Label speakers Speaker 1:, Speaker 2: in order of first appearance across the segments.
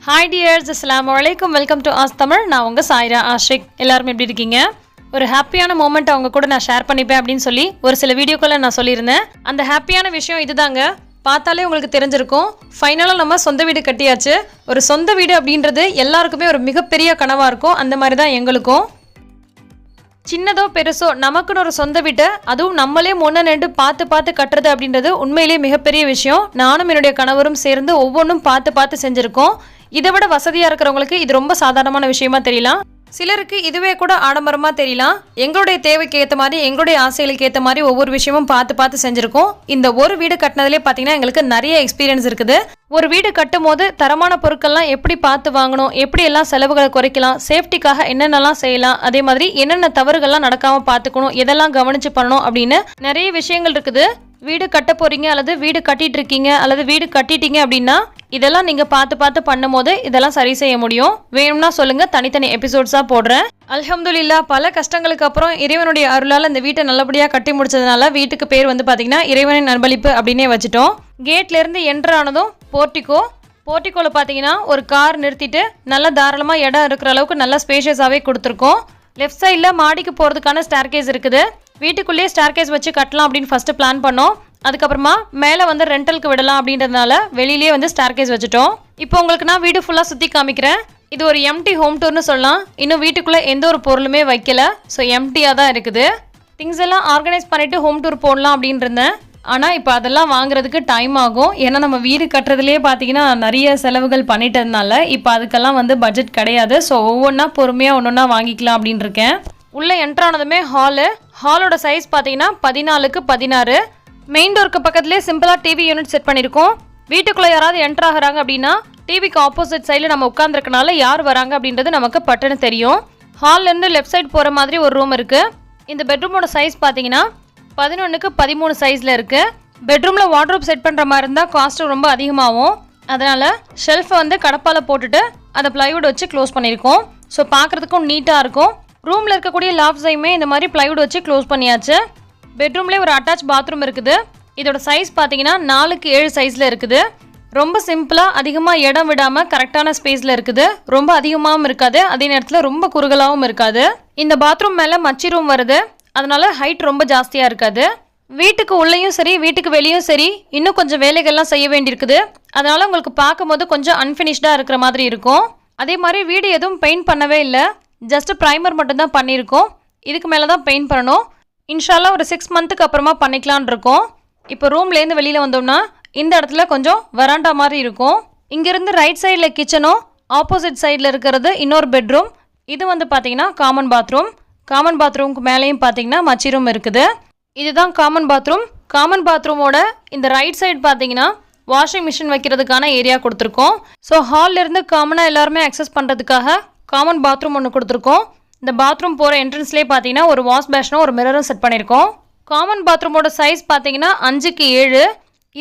Speaker 1: Hi tears, அஸ்ஸலாமு அலைக்கும். Welcome to as Tamil. நான் உங்கள் சாய்ரா ஆஷிக். எல்லாரும் எப்படி இருக்கீங்க? ஒரு ஹாப்பியான மூமெண்ட் அவங்க கூட நான் ஷேர் பண்ணிப்பேன் அப்படின்னு சொல்லி ஒரு சில வீடியோக்களை நான் சொல்லியிருந்தேன். அந்த ஹாப்பியான விஷயம் இதுதாங்க. பார்த்தாலே உங்களுக்கு தெரிஞ்சிருக்கும். ஃபைனலாக நம்ம சொந்த வீடு கட்டியாச்சு. ஒரு சொந்த வீடு அப்படின்றது எல்லாருக்குமே ஒரு மிகப்பெரிய கனவாக இருக்கும். அந்த மாதிரி தான் எங்களுக்கும். சின்னதோ பெருசோ நமக்குன்னு ஒரு சொந்த வீட்டை அதுவும் நம்மளே முன்ன நின்று பார்த்து கட்டுறது அப்படின்றது உண்மையிலேயே மிகப்பெரிய விஷயம். நானும் என்னுடைய கணவரும் சேர்ந்து ஒவ்வொன்றும் பார்த்து செஞ்சுருக்கோம். இதை விட வசதியாக இருக்கிறவங்களுக்கு இது ரொம்ப சாதாரணமான விஷயமா தெரியலாம். சிலருக்கு இதுவே கூட ஆடம்பரமாக தெரியலாம். எங்களுடைய தேவைக்கு ஏற்ற மாதிரி, எங்களுடைய ஆசைகளுக்கு ஏற்ற மாதிரி ஒவ்வொரு விஷயமும் பார்த்து செஞ்சுருக்கோம். இந்த ஒரு வீடு கட்டினதுலேயே பார்த்தீங்கன்னா எங்களுக்கு நிறைய எக்ஸ்பீரியன்ஸ் இருக்குது. ஒரு வீடு கட்டும் போது தரமான பொருட்கள்லாம் எப்படி பார்த்து வாங்கணும், எப்படி எல்லாம் செலவுகளை குறைக்கலாம், சேஃப்டிக்காக என்னென்னலாம் செய்யலாம், அதே மாதிரி என்னென்ன தவறுகள்லாம் நடக்காமல் பார்த்துக்கணும், எதெல்லாம் கவனித்து பண்ணணும் அப்படின்னு நிறைய விஷயங்கள் இருக்குது. வீடு கட்ட போகிறீங்க அல்லது வீடு கட்டிட்டு இருக்கீங்க அல்லது வீடு கட்டிட்டீங்க அப்படின்னா இதெல்லாம் நீங்கள் பார்த்து பண்ணும் போது இதெல்லாம் சரி செய்ய முடியும். வேணும்னா சொல்லுங்கள், தனித்தனி எபிசோட்ஸாக போடுறேன். அல்ஹம்துலில்லாஹ், பல கஷ்டங்களுக்கு அப்புறம் இறைவனுடைய அருளால் இந்த வீட்டை நல்லபடியாக கட்டி முடிச்சதுனால வீட்டுக்கு பேர் வந்து பார்த்தீங்கன்னா இறைவனின் அன்பளிப்பு அப்படின்னே வச்சுட்டோம். கேட்லேருந்து என்ட்ரு ஆனதும் போர்ட்டிக்கோவில் பார்த்தீங்கன்னா ஒரு கார் நிறுத்திட்டு நல்ல தாராளமாக இடம் இருக்கிற அளவுக்கு நல்ல ஸ்பேஷியஸாகவே கொடுத்துருக்கோம். லெஃப்ட் சைடில் மாடிக்கு போகிறதுக்கான ஸ்டேர்கேஸ் இருக்குது. வீட்டுக்குள்ளேயே ஸ்டேர்கேஸ் வச்சு கட்டலாம் அப்படின்னு ஃபஸ்ட்டு பிளான் பண்ணோம். அதுக்கப்புறமா மேலே வந்து ரெண்டலுக்கு விடலாம் அப்படின்றதுனால வெளியிலேயே வந்து ஸ்டேர்கேஸ் வச்சுட்டோம். இப்போ உங்களுக்கு நான் வீடு ஃபுல்லாக சுற்றி காமிக்கிறேன். இது ஒரு எம்டி ஹோம் டூர்னு சொல்லலாம். இன்னும் வீட்டுக்குள்ளே எந்த ஒரு பொருளுமே வைக்கல. ஸோ எம்டியாக தான் இருக்குது. திங்ஸ் எல்லாம் ஆர்கனைஸ் பண்ணிவிட்டு ஹோம் டூர் போடலாம் அப்படின்னு இருந்தேன். ஆனால் இப்போ அதெல்லாம் வாங்குறதுக்கு டைம் ஆகும். ஏன்னா நம்ம வீடு கட்டுறதுலேயே பார்த்தீங்கன்னா நிறைய செலவுகள் பண்ணிட்டதுனால இப்போ அதுக்கெல்லாம் வந்து பட்ஜெட் கிடையாது. ஸோ ஒவ்வொன்றா பொறுமையாக ஒன்றா வாங்கிக்கலாம் அப்படின்னு இருக்கேன். உள்ளே என்ட்ரானதுமே ஹாலோட சைஸ் பார்த்தீங்கன்னா 14க்கு 16. மெயின் டோருக்கு பக்கத்துலேயே சிம்பிளாக டிவி யூனிட் செட் பண்ணியிருக்கோம். வீட்டுக்குள்ளே யாராவது என்ட்ரு ஆகிறாங்க அப்படின்னா டிவிக்கு ஆப்போசிட் சைடில் நம்ம உட்காந்துருக்கனால யார் வராங்க அப்படின்றது நமக்கு பட்டுன்னு தெரியும். ஹால்லேருந்து லெஃப்ட் சைடு போகிற மாதிரி ஒரு ரூம் இருக்குது. இந்த பெட்ரூமோட சைஸ் பார்த்தீங்கன்னா 11க்கு 13 சைஸில் இருக்குது. பெட்ரூமில் வார்ட்ரோப் செட் பண்ணுற மாதிரி இருந்தால் காஸ்ட்டு ரொம்ப அதிகமாகும். அதனால் ஷெல்ஃபை வந்து கடப்பால் போட்டுட்டு அதை ப்ளைவுட் வச்சு க்ளோஸ் பண்ணியிருக்கோம். ஸோ பார்க்குறதுக்கும் நீட்டாக இருக்கும். ரூமில் இருக்கக்கூடிய லாஃப்ஸையுமே இந்த மாதிரி ப்ளைவுட் வச்சு க்ளோஸ் பண்ணியாச்சு. பெட்ரூம்லேயே ஒரு அட்டாச் பாத்ரூம் இருக்குது. இதோட சைஸ் பார்த்தீங்கன்னா 4க்கு 7 சைஸில் இருக்குது. ரொம்ப சிம்பிளாக அதிகமாக இடம் விடாமல் கரெக்டான ஸ்பேஸில் இருக்குது. ரொம்ப அதிகமாகவும் இருக்காது, அதே நேரத்தில் ரொம்ப குறுகலாகவும் இருக்காது. இந்த பாத்ரூம் மேலே மச்சி ரூம் வருது. அதனால ஹைட் ரொம்ப ஜாஸ்தியாக இருக்காது. வீட்டுக்கு உள்ளேயும் சரி வீட்டுக்கு வெளியும் சரி இன்னும் கொஞ்சம் வேலைகள்லாம் செய்ய வேண்டியிருக்குது. அதனால் உங்களுக்கு பார்க்கும்போது கொஞ்சம் அன்ஃபினிஷ்டாக இருக்கிற மாதிரி இருக்கும். அதே மாதிரி வீடு எதுவும் பெயிண்ட் பண்ணவே இல்லை. ஜஸ்ட் ப்ரைமர் மட்டும்தான் பண்ணியிருக்கோம். இதுக்கு மேலே தான் பெயிண்ட் பண்ணணும். இன்ஷால்லா ஒரு 6 மந்த்துக்கு அப்புறமா பண்ணிக்கலான் இருக்கோம். இப்போ ரூம்லேருந்து வெளியில் வந்தோம்னா இந்த இடத்துல கொஞ்சம் வராண்டா மாதிரி இருக்கும். இங்கேருந்து ரைட் சைடில் கிச்சனும் ஆப்போசிட் சைடில் இருக்கிறது இன்னொரு பெட்ரூம். இது வந்து பார்த்தீங்கன்னா காமன் பாத்ரூமுக்கு மேலேயும் பார்த்தீங்கன்னா மச்சி ரூம் இருக்குது. இதுதான் காமன் பாத்ரூம். காமன் பாத்ரூமோட இந்த ரைட் சைடு பார்த்தீங்கன்னா வாஷிங் மிஷின் வைக்கிறதுக்கான ஏரியா கொடுத்துருக்கோம். ஸோ ஹால்லேருந்து காமனாக எல்லாருமே அக்சஸ் பண்ணுறதுக்காக காமன் பாத்ரூம் ஒன்று கொடுத்துருக்கோம். இந்த பாத்ரூம் போகிற என்ட்ரன்ஸ்லேயே பார்த்தீங்கன்னா ஒரு வாஷ் பேஷனும் ஒரு மிரரும் செட் பண்ணியிருக்கோம். காமன் பாத்ரூமோட சைஸ் பார்த்தீங்கன்னா 5க்கு 7.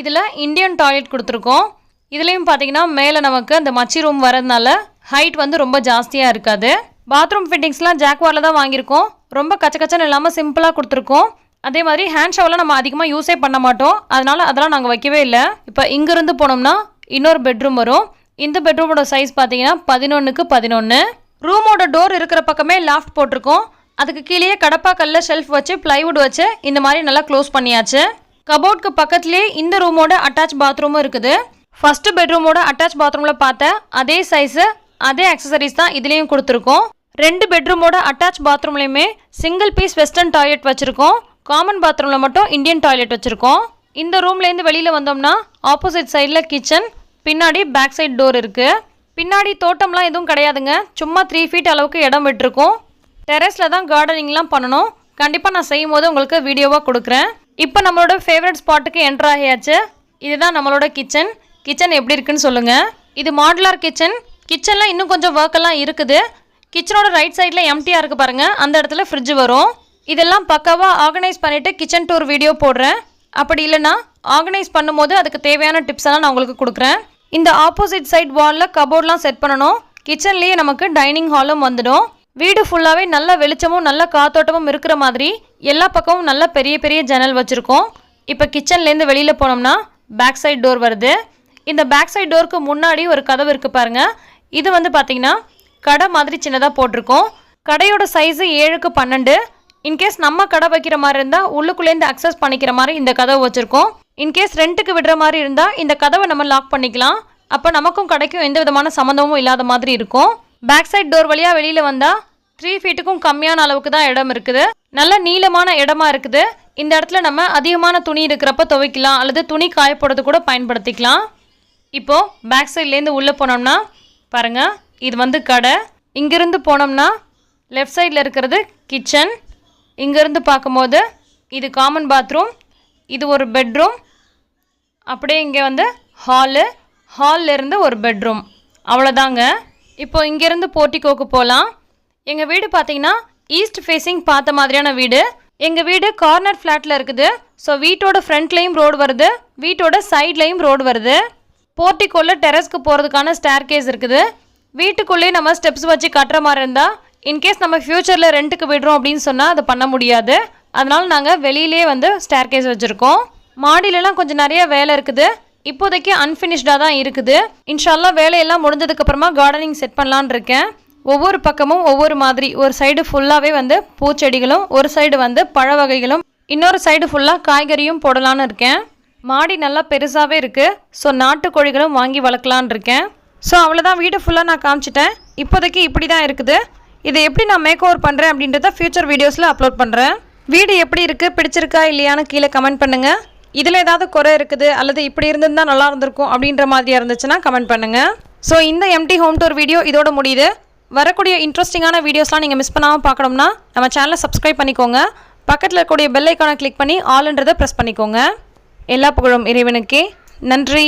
Speaker 1: இதில் இந்தியன் டாய்லெட் கொடுத்துருக்கோம். இதுலேயும் பார்த்தீங்கன்னா மேலே நமக்கு அந்த மச்சி ரூம் வரதுனால ஹைட் வந்து ரொம்ப ஜாஸ்தியாக இருக்காது. பாத்ரூம் ஃபிட்டிங்ஸ்லாம் ஜாக்வாரில் தான் வாங்கியிருக்கோம். ரொம்ப கச்சன்னு இல்லாமல் சிம்பிளாக கொடுத்துருக்கோம். அதே மாதிரி ஹேண்ட் ஷவரில் நம்ம அதிகமாக யூஸே பண்ண மாட்டோம். அதனால் அதெல்லாம் நாங்கள் வைக்கவே இல்லை. இப்போ இங்கேருந்து போனோம்னா இன்னொரு பெட்ரூம் வரும். இந்த பெட்ரூமோட சைஸ் பார்த்தீங்கன்னா 11க்கு 11. ரூமோட டோர் இருக்கிற பக்கமே லாஃப்ட் போட்டிருக்கோம். அதுக்கு கீழே கடப்பாக்கல்ல ஷெல்ஃப் வச்சு ப்ளைவுட் வச்சு இந்த மாதிரி நல்லா க்ளோஸ் பண்ணியாச்சு. கபோர்டுக்கு பக்கத்துலேயே இந்த ரூமோட அட்டாச் பாத்ரூமும் இருக்குது. ஃபஸ்ட்டு பெட்ரூமோட அட்டாச் பாத்ரூமில் பார்த்த அதே சைஸு அதே அக்சசரிஸ் தான் இதுலேயும் கொடுத்துருக்கோம். 2 பெட்ரூமோட அட்டாச் பாத்ரூம்லேயுமே சிங்கிள் பீஸ் வெஸ்டர்ன் டாய்லெட் வச்சுருக்கோம். காமன் பாத்ரூமில் மட்டும் இந்தியன் டாய்லெட் வச்சுருக்கோம். இந்த ரூம்லேருந்து வெளியில் வந்தோம்னா ஆப்போசிட் சைடில் கிச்சன், பின்னாடி பேக் சைட் டோர் இருக்குது. பின்னாடி தோட்டம்லாம் எதுவும் கிடையாதுங்க. சும்மா 3 ஃபீட் அளவுக்கு இடம் விட்டுருக்கோம். டெரஸில் தான் கார்டனிங்லாம் பண்ணணும். கண்டிப்பாக நான் செய்யும் போது உங்களுக்கு வீடியோவாக கொடுக்குறேன். இப்போ நம்மளோட ஃபேவரட் ஸ்பாட்டுக்கு என்ட்ரு ஆகியாச்சு. இதுதான் நம்மளோட கிச்சன் எப்படி இருக்குன்னு சொல்லுங்கள். இது மாடுலார் கிச்சனில் இன்னும் கொஞ்சம் ஒர்க்கெல்லாம் இருக்குது. கிச்சனோட ரைட் சைடில் எம்டியாக இருக்குது பாருங்கள். அந்த இடத்துல ஃப்ரிட்ஜ் வரும். இதெல்லாம் பக்காவாக ஆர்கனைஸ் பண்ணிவிட்டு கிச்சன் டூர் வீடியோ போடுறேன். அப்படி இல்லைன்னா ஆர்கனைஸ் பண்ணும்போது அதுக்கு தேவையான டிப்ஸ் எல்லாம் நான் உங்களுக்கு கொடுக்குறேன். இந்த ஆப்போசிட் சைட் வாலில் கபோர்ட்லாம் செட் பண்ணணும். கிச்சன்லேயே நமக்கு டைனிங் ஹாலும் வந்துடும். வீடு ஃபுல்லாகவே நல்ல வெளிச்சமும் நல்ல காத்தோட்டமும் இருக்கிற மாதிரி எல்லா பக்கமும் நல்ல பெரிய ஜன்னல் வச்சுருக்கோம். இப்போ கிச்சன்லேருந்து வெளியில் போனோம்னா பேக் சைட் டோர் வருது. இந்த பேக் சைட் டோருக்கு முன்னாடி ஒரு கதவு இருக்குது பாருங்கள். இது வந்து பார்த்திங்கன்னா கடை மாதிரி சின்னதாக போட்டிருக்கோம். கடையோட சைஸு 7க்கு 12. இன்கேஸ் நம்ம கடை வைக்கிற மாதிரி இருந்தால் உள்ளுக்குள்ளேருந்து அக்சஸ் பண்ணிக்கிற மாதிரி இந்த கதவை வச்சுருக்கோம். இன்கேஸ் ரெண்ட்டுக்கு விடுற மாதிரி இருந்தால் இந்த கதவை நம்ம லாக் பண்ணிக்கலாம். அப்போ நமக்கும் கடைக்கும் எந்த விதமான சம்மந்தமும் இல்லாத மாதிரி இருக்கும். பேக் சைட் டோர் வழியாக வெளியில் வந்தால் 3 ஃபீட்டுக்கும் கம்மியான அளவுக்கு தான் இடம் இருக்குது. நல்ல நீளமான இடமா இருக்குது. இந்த இடத்துல நம்ம அதிகமான துணி இருக்கிறப்ப துவைக்கலாம் அல்லது துணி காயப்போடுறது கூட பயன்படுத்திக்கலாம். இப்போது பேக் சைட்லேருந்து உள்ளே போனோம்னா பாருங்கள், இது வந்து கடை. இங்கேருந்து போனோம்னா லெஃப்ட் சைடில் இருக்கிறது கிச்சன். இங்கேருந்து பார்க்கும்போது இது காமன் பாத்ரூம், இது ஒரு பெட்ரூம். அப்படியே இங்கே வந்து ஹால்லேருந்து ஒரு பெட்ரூம். அவ்வளோதாங்க. இப்போ இங்கேருந்து போர்ட்டிகோக்கு போகலாம். எங்கள் வீடு பார்த்திங்கன்னா ஈஸ்ட் ஃபேஸிங் பார்த்த மாதிரியான வீடு. எங்கள் வீடு கார்னர் ஃப்ளாட்டில் இருக்குது. ஸோ வீட்டோட ஃப்ரண்ட்லேயும் ரோடு வருது, வீட்டோட சைட்லேயும் ரோடு வருது. போர்ட்டிகோவில் டெரஸ்க்கு போகிறதுக்கான ஸ்டேர் கேஸ் இருக்குது. வீட்டுக்குள்ளேயே நம்ம ஸ்டெப்ஸ் வச்சு கட்டுற மாதிரி இருந்தால் இன்கேஸ் நம்ம ஃப்யூச்சரில் ரெண்ட்டுக்கு விடுறோம் அப்படின்னு சொன்னால் அதை பண்ண முடியாது. அதனால் நாங்கள் வெளியிலே வந்து ஸ்டேர் கேஸ் வச்சுருக்கோம். மாடியிலலாம் கொஞ்சம் நிறைய வேலை இருக்குது. இப்போதைக்கு அன்ஃபினிஷ்டாக தான் இருக்குது. இன்ஷால்லா வேலையெல்லாம் முடிஞ்சதுக்கப்புறமா கார்டனிங் செட் பண்ணலான் இருக்கேன். ஒவ்வொரு பக்கமும் ஒவ்வொரு மாதிரி, ஒரு சைடு ஃபுல்லாகவே வந்து பூச்செடிகளும், ஒரு சைடு வந்து பழ வகைகளும், இன்னொரு சைடு ஃபுல்லாக காய்கறியும் போடலான்னு இருக்கேன். மாடி நல்லா பெருசாகவே இருக்குது. ஸோ நாட்டுக்கோழிகளும் வாங்கி வளர்க்கலான் இருக்கேன். ஸோ அவ்வளோதான், வீடு ஃபுல்லாக நான் காமிச்சிட்டேன். இப்போதைக்கு இப்படி தான் இருக்குது. இதை எப்படி நான் மேக் ஓவர் பண்ணுறேன் அப்படின்றத ஃப்யூச்சர் வீடியோஸில் அப்லோட் பண்ணுறேன். வீடு எப்படி இருக்குது, பிடிச்சிருக்கா இல்லையான்னு கீழே கமெண்ட் பண்ணுங்கள். இதில் ஏதாவது குறை இருக்குது அல்லது இப்படி இருந்திருந்தால் நல்லா இருந்திருக்கும் அப்படின்ற மாதிரியாக இருந்துச்சுன்னா கமெண்ட் பண்ணுங்கள். ஸோ இந்த எம்டி ஹோம் டூர் வீடியோ இதோட முடியுது. வரக்கூடிய இன்ட்ரெஸ்டிங்கான வீடியோஸ்லாம் நீங்கள் மிஸ் பண்ணாமல் பார்க்கணும்னா நம்ம சேனலை சப்ஸ்கிரைப் பண்ணிக்கோங்க. பக்கத்தில் இருக்கக்கூடிய பெல் ஐக்கானை கிளிக் பண்ணி ஆல்ன்றதை ப்ரெஸ் பண்ணிக்கோங்க. எல்லா புகழும் இறைவனுக்கே. நன்றி.